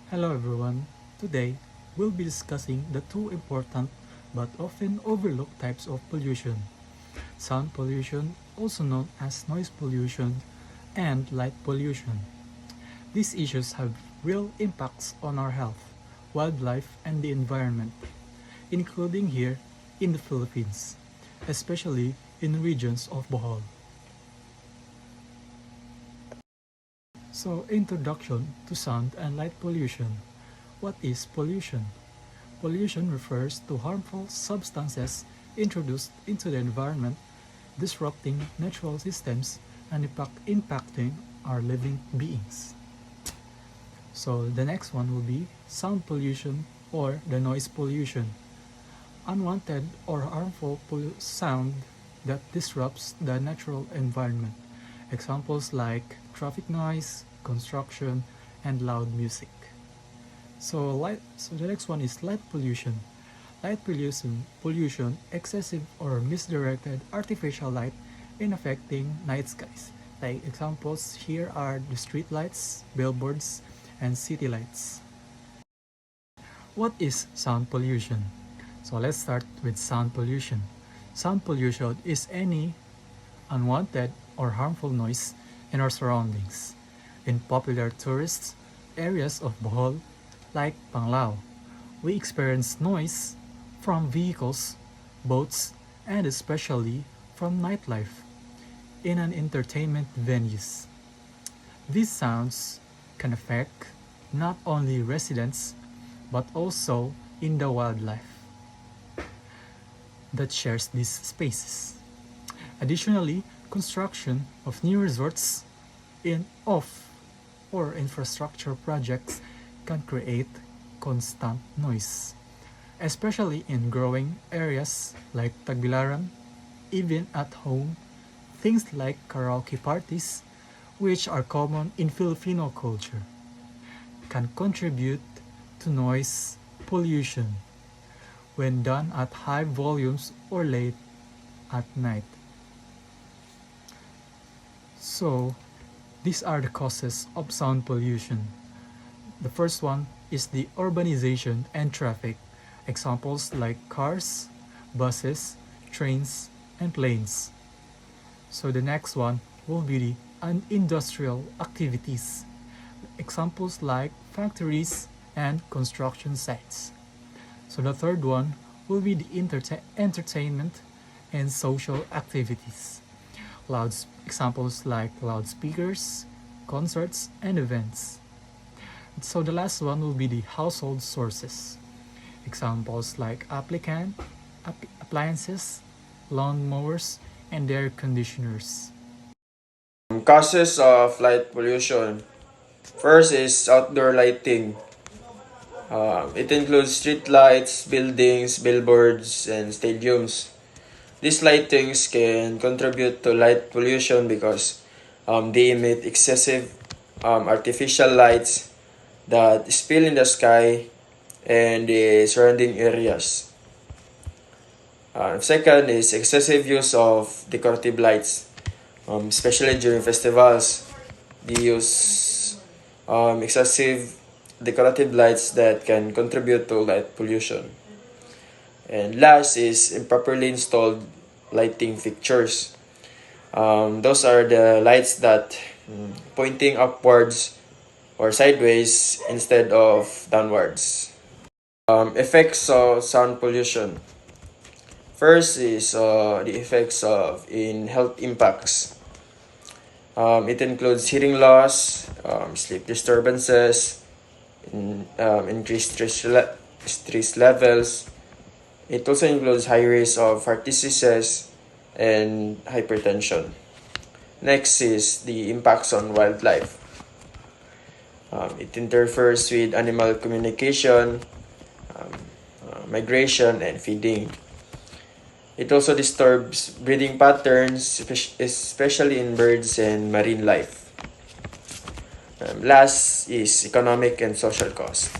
Hello everyone. Today, we'll be discussing the two important but often overlooked types of pollution: sound pollution, also known as noise pollution, and light pollution. These issues have real impacts on our health, wildlife, and the environment, including here in the Philippines, especially in regions of Bohol. So, introduction to sound and light pollution. What is pollution? Pollution refers to harmful substances introduced into the environment, disrupting natural systems and impacting our living beings. So the next one will be sound pollution or the noise pollution. Unwanted or harmful sound that disrupts the natural environment. Examples like traffic noise, construction, and loud music. So the next one is light pollution. Light pollution, excessive or misdirected artificial light in affecting night skies. Like examples here are the street lights, billboards, and city lights. What is sound pollution? So let's start with sound pollution. Sound pollution is any unwanted or harmful noise in our surroundings. In popular tourist areas of Bohol, like Panglao, we experience noise from vehicles, boats, and especially from nightlife in an entertainment venues. These sounds can affect not only residents but also in the wildlife that shares these spaces. Additionally, construction of new resorts in off or infrastructure projects can create constant noise, especially in growing areas like Tagbilaran. Even at home, things like karaoke parties, which are common in Filipino culture, can contribute to noise pollution when done at high volumes or late at night. So, these are the causes of sound pollution. The first one is the urbanization and traffic. Examples like cars, buses, trains, and planes. So the next one will be the industrial activities. Examples like factories and construction sites. So the third one will be the entertainment and social activities. Examples like loudspeakers, concerts, and events. So the last one will be the household sources. Examples like appliances, lawn mowers, and air conditioners. Causes of light pollution. First is outdoor lighting. It includes street lights, buildings, billboards, and stadiums. These lightings can contribute to light pollution because they emit excessive artificial lights that spill in the sky and the surrounding areas. Second is excessive use of decorative lights, especially during festivals. They use excessive decorative lights that can contribute to light pollution. And last is improperly installed lighting fixtures. Those are the lights that pointing upwards or sideways instead of downwards. Effects of sound pollution. First is the effects of in health impacts. It includes hearing loss, sleep disturbances, increased stress levels. It also includes high risk of heart diseases and hypertension. Next is the impacts on wildlife. It interferes with animal communication, migration, and feeding. It also disturbs breeding patterns, especially in birds and marine life. Last is economic and social cost.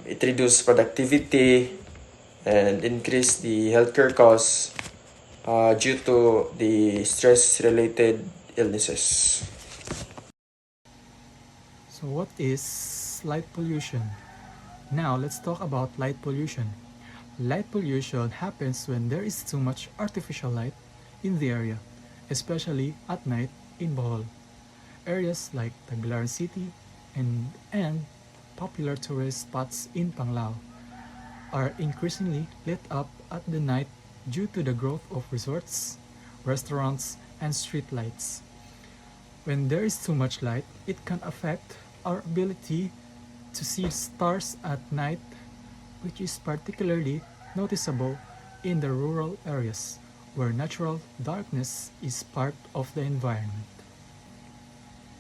It reduces productivity and increase the healthcare costs due to the stress-related illnesses. So what is is light pollution. Now let's talk about light pollution. Light pollution happens when there is too much artificial light in the area, especially at night in Bohol. Areas like Tagbilaran City and popular tourist spots in Panglao are increasingly lit up at the night due to the growth of resorts, restaurants, and street lights. When there is too much light, it can affect our ability to see stars at night, which is particularly noticeable in the rural areas where natural darkness is part of the environment.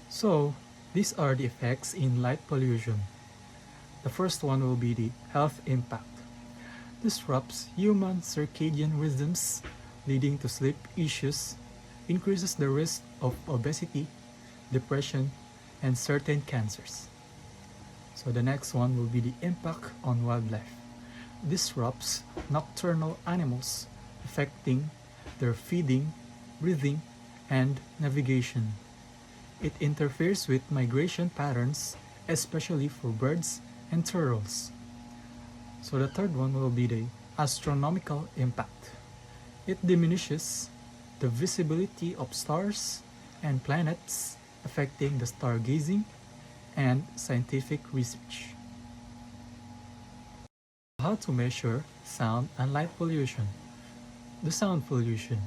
So, these are the effects in light pollution. The first one will be the health impact. Disrupts human circadian rhythms, leading to sleep issues, increases the risk of obesity, depression, and certain cancers. So the next one will be the impact on wildlife. Disrupts nocturnal animals, affecting their feeding, breathing, and navigation. It interferes with migration patterns, especially for birds and turtles. So the third one will be the astronomical impact. It diminishes the visibility of stars and planets, affecting the stargazing and scientific research. How to measure sound and light pollution? The sound pollution.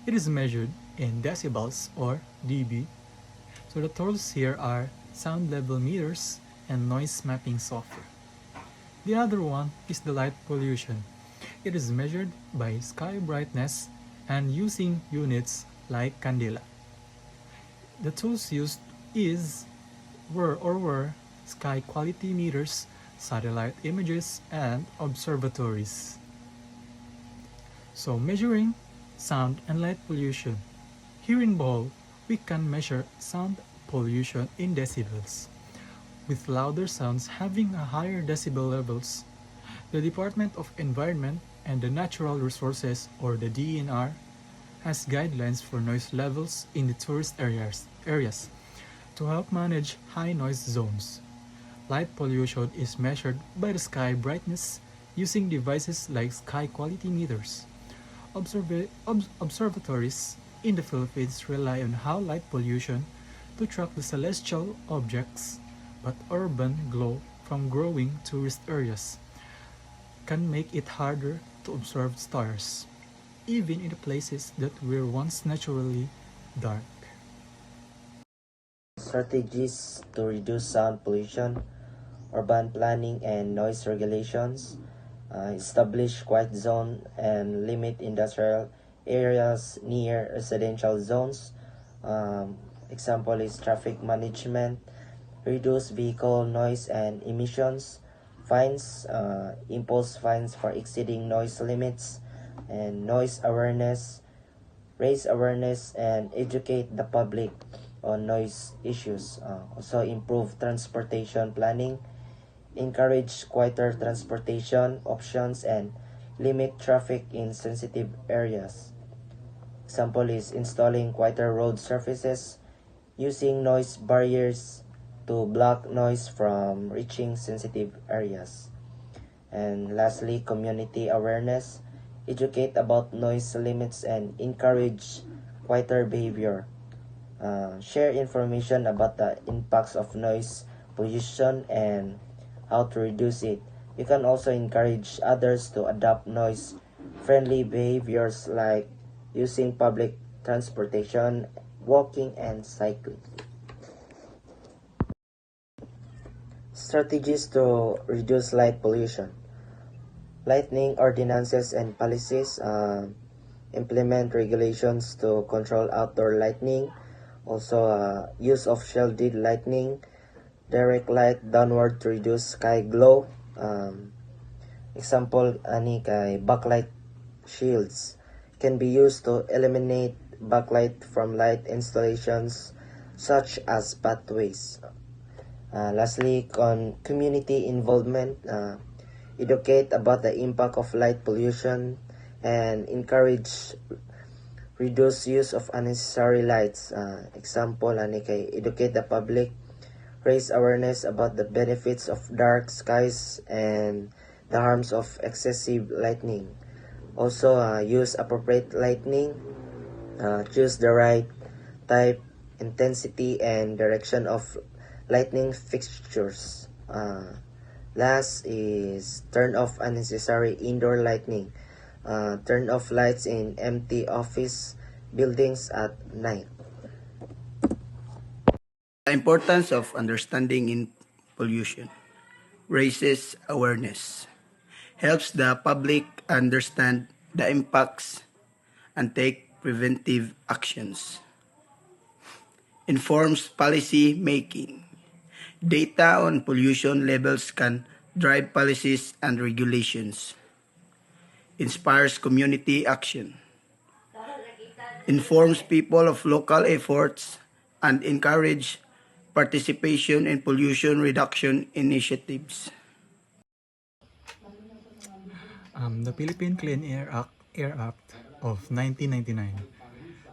It is measured in decibels or dB. So the tools here are sound level meters and noise mapping software. The other one is the light pollution. It is measured by sky brightness and using units like candela. The tools used were sky quality meters, satellite images, and observatories. So measuring sound and light pollution. Here in Bohol, we can measure sound pollution in decibels. With louder sounds having a higher decibel levels, the Department of Environment and the Natural Resources, or the DENR, has guidelines for noise levels in the tourist areas to help manage high noise zones. Light pollution is measured by the sky brightness using devices like sky quality meters. Observatories in the Philippines rely on how light pollution to track the celestial objects, but urban glow from growing tourist areas can make it harder to observe stars, even in the places that were once naturally dark. Strategies to reduce sound pollution, urban planning and noise regulations, establish quiet zone and limit industrial areas near residential zones. Example is traffic management, reduce vehicle noise and emissions, fines, impose fines for exceeding noise limits, and noise awareness, raise awareness and educate the public on noise issues. Also improve transportation planning, encourage quieter transportation options, and limit traffic in sensitive areas. Example is installing quieter road surfaces, using noise barriers to block noise from reaching sensitive areas. And lastly, community awareness, educate about noise limits and encourage quieter behavior. Share information about the impacts of noise pollution and how to reduce it. You can also encourage others to adopt noise-friendly behaviors like using public transportation, walking, and cycling. Strategies to reduce light pollution. Lightning ordinances and policies, implement regulations to control outdoor lighting. Also, use of shielded lighting, direct light downward to reduce sky glow. Example ani kay backlight shields can be used to eliminate backlight from light installations such as pathways. Lastly, community involvement, educate about the impact of light pollution and encourage reduce use of unnecessary lights. Example ani kay educate the public raise awareness about the benefits of dark skies and the harms of excessive lighting. Also, use appropriate lighting, choose the right type, intensity, and direction of lighting fixtures. Last is turn off unnecessary indoor lighting. Turn off lights in empty office buildings at night. The importance of understanding in pollution raises awareness, helps the public understand the impacts and take preventive actions, informs policy making. Data on pollution levels can drive policies and regulations, inspires community action, informs people of local efforts, and encourage participation in pollution reduction initiatives. The Philippine Clean Air Act of 1999,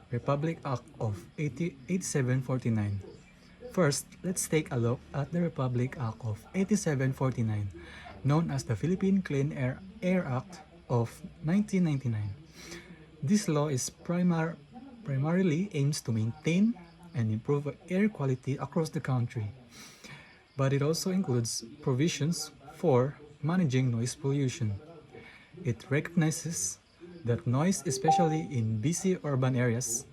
Republic Act of 8749. First, let's take a look at the Republic Act of 8749, known as the Philippine Clean Air Act of 1999. This law is primarily aims to maintain and improve air quality across the country, but it also includes provisions for managing noise pollution. It recognizes that noise, especially in busy urban areas,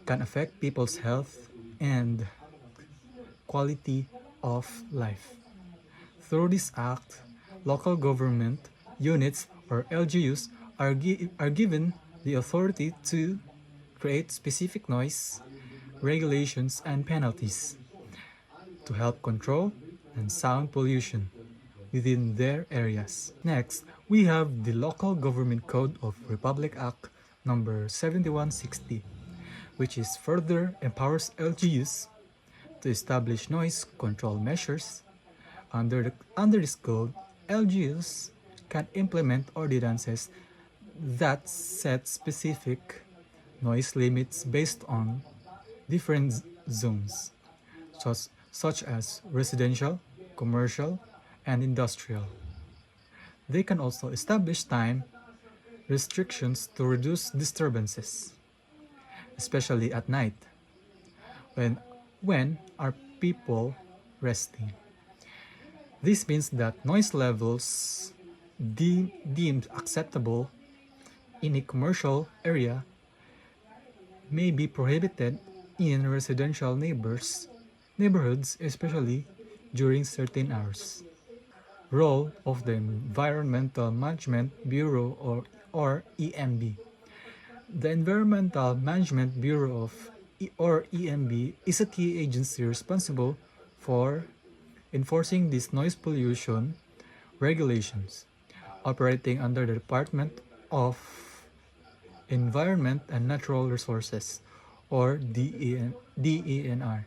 can affect people's health and quality of life. Through this act, local government units or LGUs are given the authority to create specific noise regulations and penalties to help control and sound pollution within their areas. Next, we have the Local Government Code of Republic Act number 7160, which is further empowers LGUs to establish noise control measures. Under this code, LGUs can implement ordinances that set specific noise limits based on different zones, such as residential, commercial, and industrial. They can also establish time restrictions to reduce disturbances, especially at night, when are people resting. This means that noise levels deemed acceptable in a commercial area may be prohibited in residential neighborhoods, especially during certain hours. Role of the Environmental Management Bureau or EMB. The Environmental Management Bureau or EMB is a key agency responsible for enforcing these noise pollution regulations, operating under the Department of Environment and Natural Resources or DENR.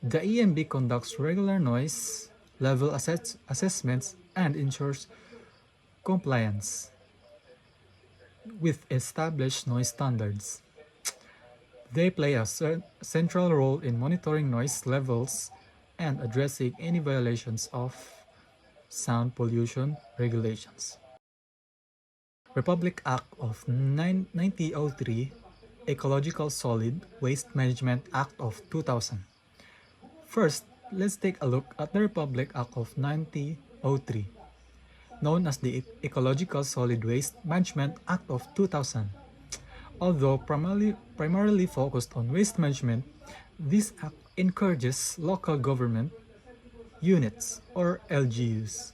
The EMB conducts regular noise level assessments and ensures compliance with established noise standards. They play a central role in monitoring noise levels and addressing any violations of sound pollution regulations. Republic Act of 1903, Ecological Solid Waste Management Act of 2000. First, let's take a look at the Republic Act of 1903, known as the Ecological Solid Waste Management Act of 2000. Although primarily focused on waste management, this act encourages local government units or LGUs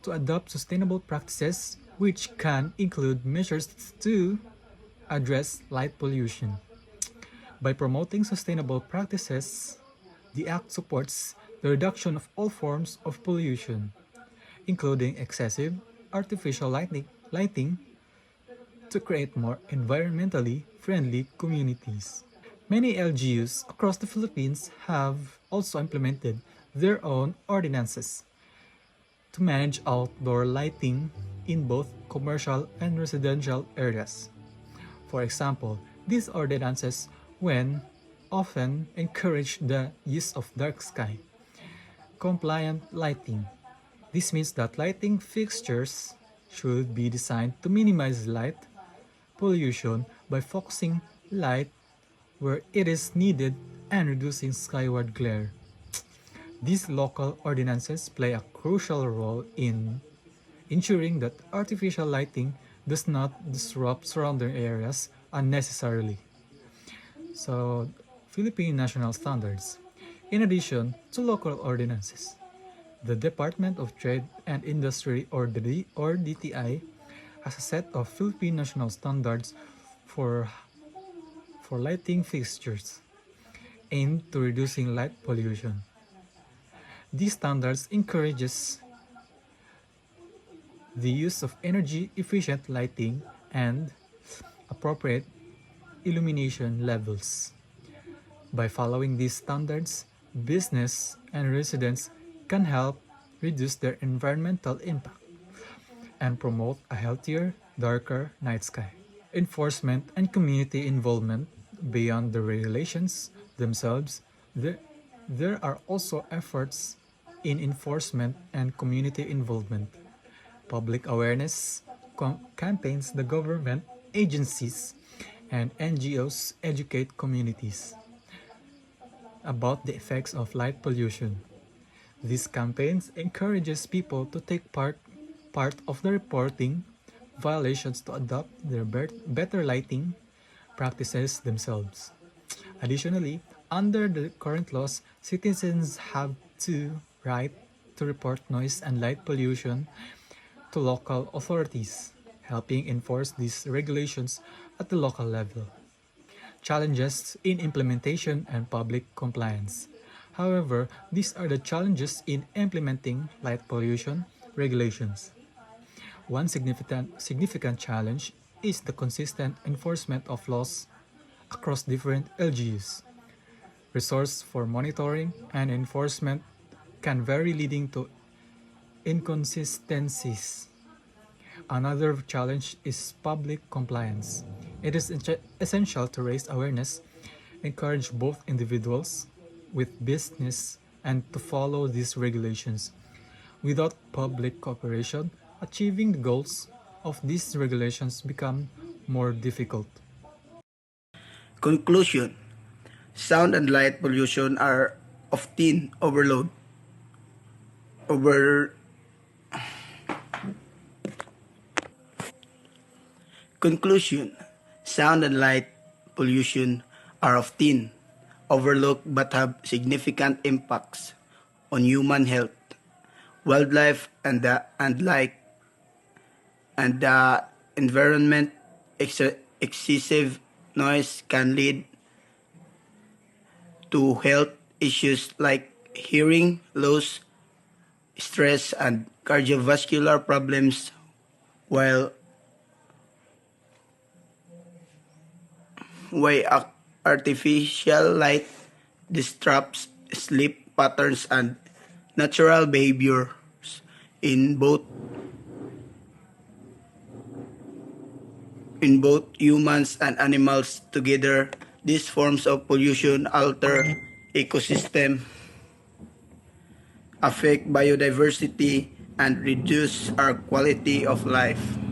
to adopt sustainable practices which can include measures to address light pollution. By promoting sustainable practices, the Act supports the reduction of all forms of pollution, including excessive artificial lighting to create more environmentally friendly communities. Many LGUs across the Philippines have also implemented their own ordinances to manage outdoor lighting in both commercial and residential areas. For example, these ordinances, when often encourage the use of dark sky compliant lighting. This means that lighting fixtures should be designed to minimize light pollution by focusing light where it is needed and reducing skyward glare. These local ordinances play a crucial role in ensuring that artificial lighting does not disrupt surrounding areas unnecessarily. So, Philippine national standards. In addition to local ordinances, the Department of Trade and Industry or DTI has a set of Philippine national standards for lighting fixtures aimed to reducing light pollution. These standards encourages the use of energy efficient lighting and appropriate illumination levels. By following these standards, business and residents can help reduce their environmental impact and promote a healthier, darker night sky. Enforcement and community involvement beyond the regulations themselves, there are also efforts in enforcement and community involvement. Public awareness campaigns, the government agencies and NGOs educate communities about the effects of light pollution. These campaigns encourages people to take part of the reporting violations to adopt their better lighting practices themselves. Additionally, under the current laws, citizens have to right to report noise and light pollution to local authorities, helping enforce these regulations at the local level. Challenges in implementation and public compliance. However, these are the challenges in implementing light pollution regulations. One significant challenge is the consistent enforcement of laws across different LGUs. Resource for monitoring and enforcement can vary, leading to inconsistencies. Another challenge is public compliance. It is essential to raise awareness, encourage both individuals with business, and to follow these regulations. Without public cooperation, achieving the goals of these regulations become more difficult. Conclusion: sound and light pollution are often over Conclusion: sound and light pollution are often overlooked but have significant impacts on human health, wildlife, and the environment. Excessive noise can lead to health issues like hearing loss, stress, and cardiovascular problems, while artificial light disrupts sleep patterns and natural behaviors in both humans and animals. Together, these forms of pollution alter ecosystem, affect biodiversity, and reduce our quality of life.